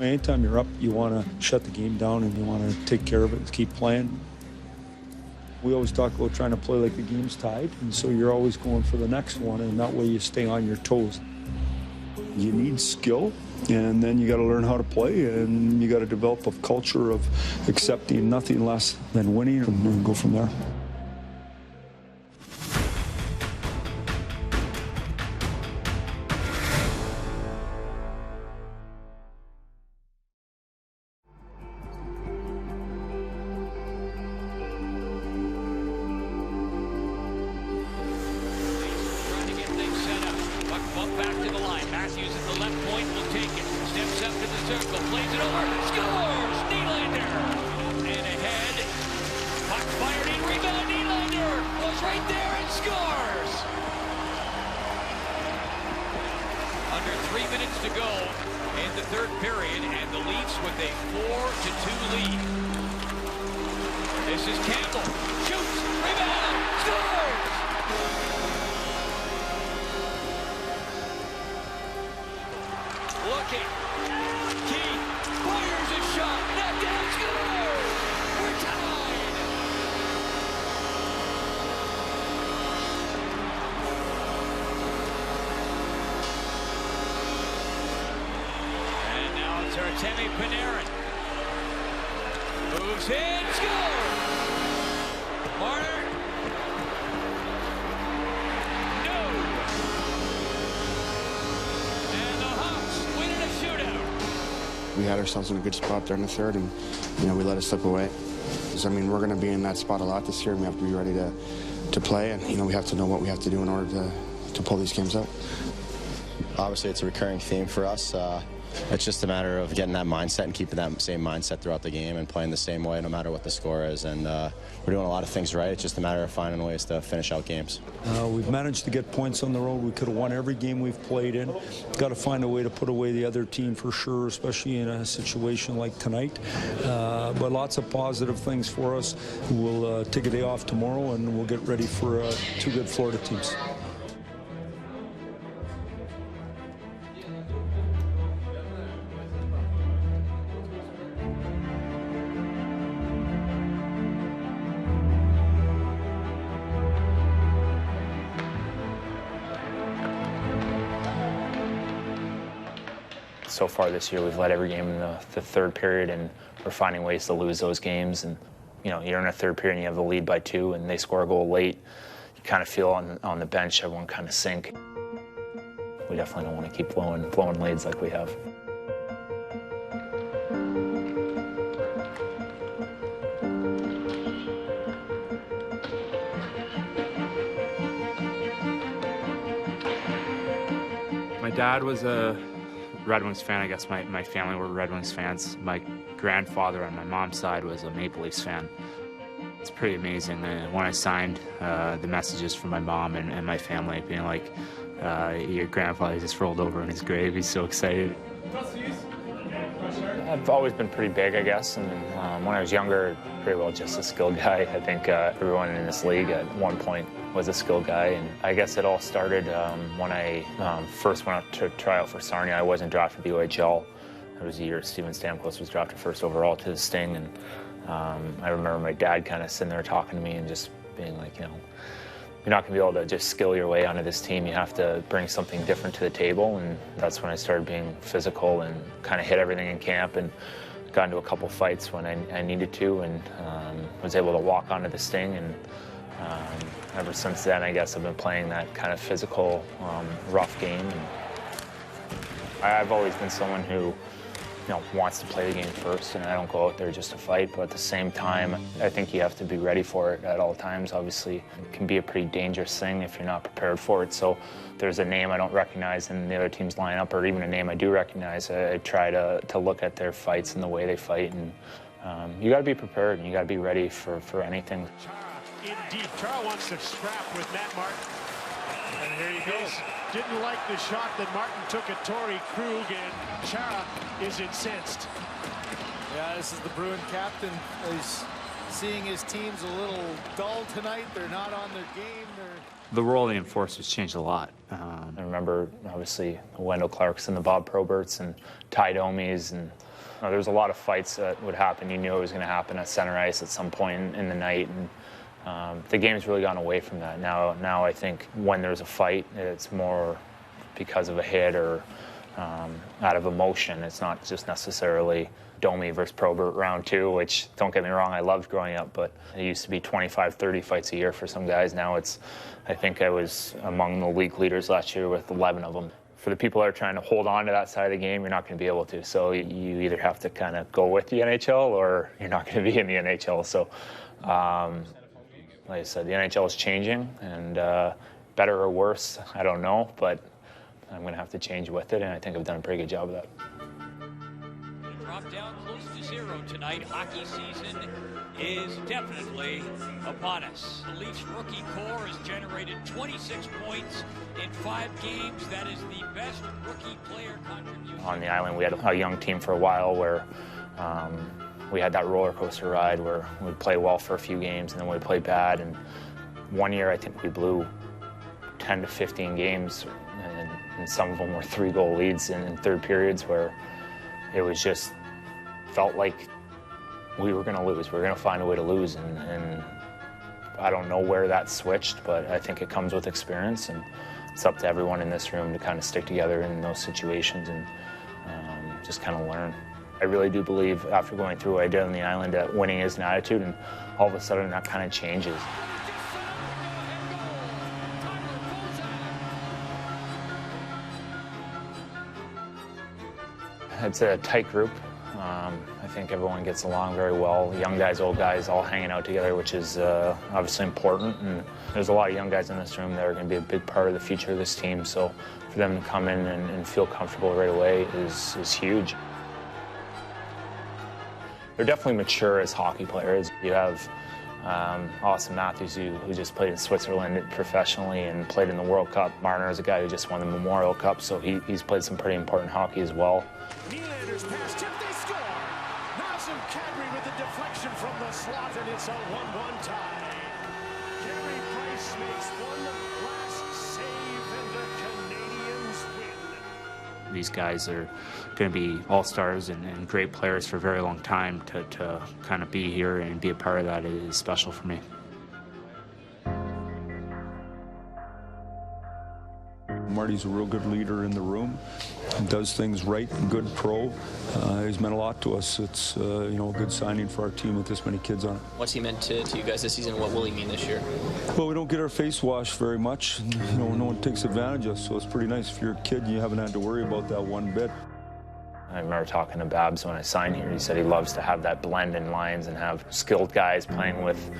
Anytime you're up, you want to shut the game down and you want to take care of it and keep playing. We always talk about trying to play like the game's tied, and so you're always going for the next one, and that way you stay on your toes. You need skill, and then you got to learn how to play, and you got to develop a culture of accepting nothing less than winning and go from there. Under 3 minutes to go in the third period, and the Leafs with a 4-2 lead. This is Campbell. Shoots, rebound, scores! Looking. Keith fires a shot. Knocked down, scores! We're tied! Artemi Panarin moves in, scores! Marner, no! And the Hawks win in a shootout. We had ourselves in a good spot there in the third, and we let it slip away. I mean, we're going to be in that spot a lot this year, and we have to be ready to play, and we have to know what we have to do in order to pull these games out. Obviously, it's a recurring theme for us. It's just a matter of getting that mindset and keeping that same mindset throughout the game and playing the same way no matter what the score is. And we're doing a lot of things right. It's just a matter of finding ways to finish out games. We've managed to get points on the road. We could have won every game we've played in. Got to find a way to put away the other team for sure, especially in a situation like tonight. But lots of positive things for us. We'll take a day off tomorrow and we'll get ready for two good Florida teams. So far this year, we've led every game in the third period, and we're finding ways to lose those games. And you're in a third period and you have the lead by 2, and they score a goal late. You kind of feel on the bench everyone kind of sink. We definitely don't want to keep blowing leads like we have. My dad was a Red Wings fan. I guess my family were Red Wings fans. My grandfather on my mom's side was a Maple Leafs fan. It's pretty amazing. When I signed, the messages from my mom and my family being like, your grandfather just rolled over in his grave. He's so excited. I've always been pretty big, I guess, and when I was younger, pretty well just a skilled guy. I think everyone in this league at one point was a skilled guy, and I guess it all started when I first went out to try out for Sarnia. I wasn't drafted to the OHL. It was the year Steven Stamkos was drafted first overall to the Sting, and I remember my dad kind of sitting there talking to me and just being like, you're not going to be able to just skill your way onto this team. You have to bring something different to the table, and that's when I started being physical and kind of hit everything in camp and got into a couple fights when I needed to, and was able to walk onto the Sting. And ever since then, I guess I've been playing that kind of physical, rough game. And I've always been someone who wants to play the game first, and I don't go out there just to fight, but at the same time, I think you have to be ready for it at all times. Obviously, it can be a pretty dangerous thing if you're not prepared for it. So if there's a name I don't recognize in the other team's lineup, or even a name I do recognize, I try to look at their fights and the way they fight, and you got to be prepared, and you got to be ready for anything. Indeed, Chara wants to scrap with Matt Martin. And here he goes. Didn't like the shot that Martin took at Torrey Krug, and Chara is incensed. Yeah, this is the Bruin captain. He's seeing his team's a little dull tonight. They're not on their game. The role of the enforcers changed a lot. I remember, obviously, Wendell Clarkson, the Bob Proberts, and Ty Domies, and There was a lot of fights that would happen. You knew it was going to happen at center ice at some point in the night, and the game's really gone away from that. Now I think when there's a fight, it's more because of a hit or out of emotion. It's not just necessarily Domi versus Probert round 2, which, don't get me wrong, I loved growing up, but it used to be 25, 30 fights a year for some guys. Now it's, I think I was among the league leaders last year with 11 of them. For the people that are trying to hold on to that side of the game, you're not going to be able to. So you either have to kind of go with the NHL or you're not going to be in the NHL. So, like I said, the NHL is changing, and better or worse, I don't know, but I'm going to have to change with it, and I think I've done a pretty good job of that. Drop down close to 0 tonight. Hockey season is definitely upon us. The Leafs rookie core has generated 26 points in 5 games. That is the best rookie player contribution. On the island, we had a young team for a while where we had that roller coaster ride where we'd play well for a few games and then we'd play bad. And one year, I think we blew 10 to 15 games, and some of them were 3-goal leads in third periods where it was just felt like we were going to lose. We were going to find a way to lose, and I don't know where that switched, but I think it comes with experience, and it's up to everyone in this room to kind of stick together in those situations and just kind of learn. I really do believe after going through what I did on the island that winning is an attitude, and all of a sudden that kind of changes. It's a tight group. I think everyone gets along very well. Young guys, old guys, all hanging out together, which is obviously important. And there's a lot of young guys in this room that are going to be a big part of the future of this team. So for them to come in and feel comfortable right away is huge. They're definitely mature as hockey players. You have Austin Matthews, who just played in Switzerland professionally and played in the World Cup. Marner is a guy who just won the Memorial Cup, so he's played some pretty important hockey as well. Nylander's pass tip, they score. Nazem Kadri with the deflection from the slot, and it's a 1-1 tie. Carey Price makes one last save, and the Canadians win. These guys are going to be all-stars and great players for a very long time. To kind of be here and be a part of that is special for me. Marty's a real good leader in the room. He does things right, good pro. He's meant a lot to us. It's a good signing for our team with this many kids on it. What's he meant to you guys this season? What will he mean this year? Well, we don't get our face washed very much. No one takes advantage of us, so it's pretty nice. If you're a kid, you haven't had to worry about that one bit. I remember talking to Babs when I signed here. He said he loves to have that blend in lines and have skilled guys playing with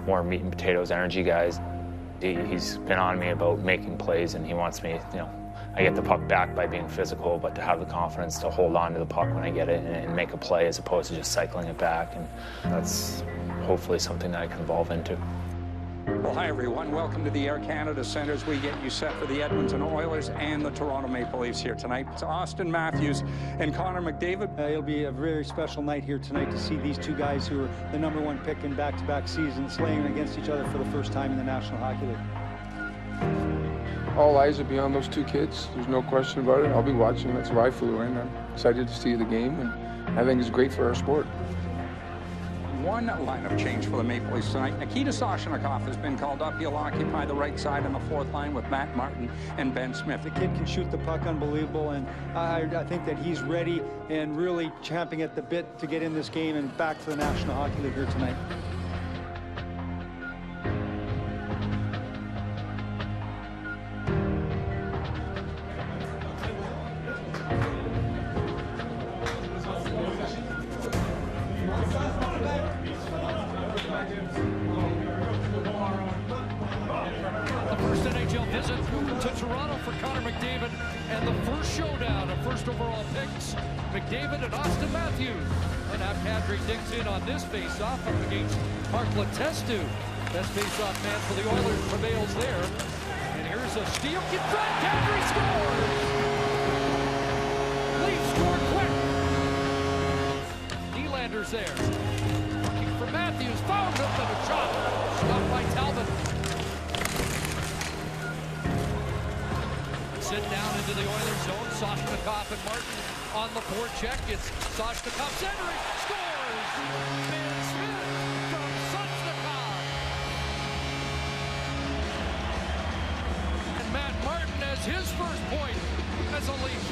more meat and potatoes energy guys. He's been on me about making plays, and he wants me, I get the puck back by being physical, but to have the confidence to hold on to the puck when I get it and make a play as opposed to just cycling it back. And that's hopefully something that I can evolve into. Well, hi, everyone. Welcome to the Air Canada Centre as we get you set for the Edmonton Oilers and the Toronto Maple Leafs here tonight. It's Austin Matthews and Connor McDavid. It'll be a very special night here tonight to see these two guys who are the #1 pick in back-to-back seasons slaying against each other for the first time in the National Hockey League. All eyes will be on those two kids. There's no question about it. I'll be watching. That's why I flew in. I'm excited to see the game, and I think it's great for our sport. One lineup change for the Maple Leafs tonight. Nikita Soshnikov has been called up. He'll occupy the right side on the fourth line with Matt Martin and Ben Smith. The kid can shoot the puck unbelievable, and I think that he's ready and really champing at the bit to get in this game and back to the National Hockey League here tonight. To Toronto for Connor McDavid, and the first showdown of first overall picks, McDavid and Austin Matthews. And now Kadri digs in on this face-off up against Mark Letestu. Best face-off man for the Oilers prevails there. And here's a steal. Get front. Kadri scores! Leafs score quick. Nylander's there. Looking for Matthews. Found him and a shot. Stopped by Talbot. Sit down into into the Oilers zone. Soshnikov and Martin on the forecheck. It's Soshnikov centering, scores! Ben Smith from Soshnikov. And Matt Martin has his first point as a Leaf.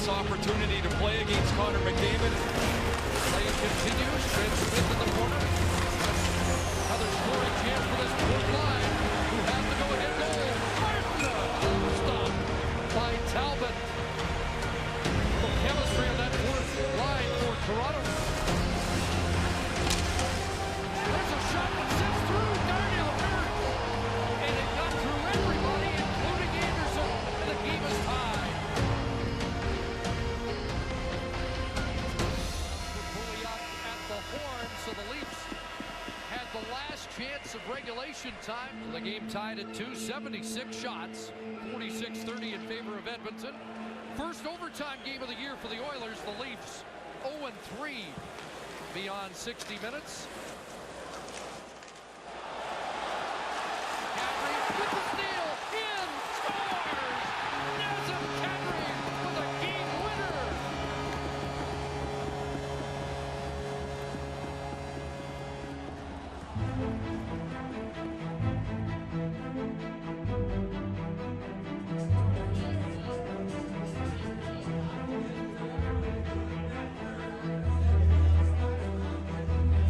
Opportunity to play against Connor McDavid. Play continues. Trent Smith in the corner. Another scoring chance for this fourth line, who has the go-ahead goal. Martin! Stopped by Talbot. Little chemistry on that fourth line for Toronto. There's a shot that sits through Darnell Nurse. And it got through everybody, including Anderson. And the game is tied. So the Leafs had the last chance of regulation time. The game tied at 2, 76 shots, 46-30 in favor of Edmonton. First overtime game of the year for the Oilers. The Leafs 0-3 beyond 60 minutes. Kadri with the steal, in, scores! Nazem Kadri with a game winner!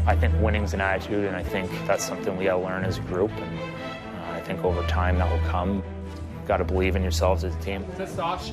I think winning's an attitude, and I think that's something we gotta learn as a group, and I think over time that will come. Got to believe in yourselves as a team. That's Sosh.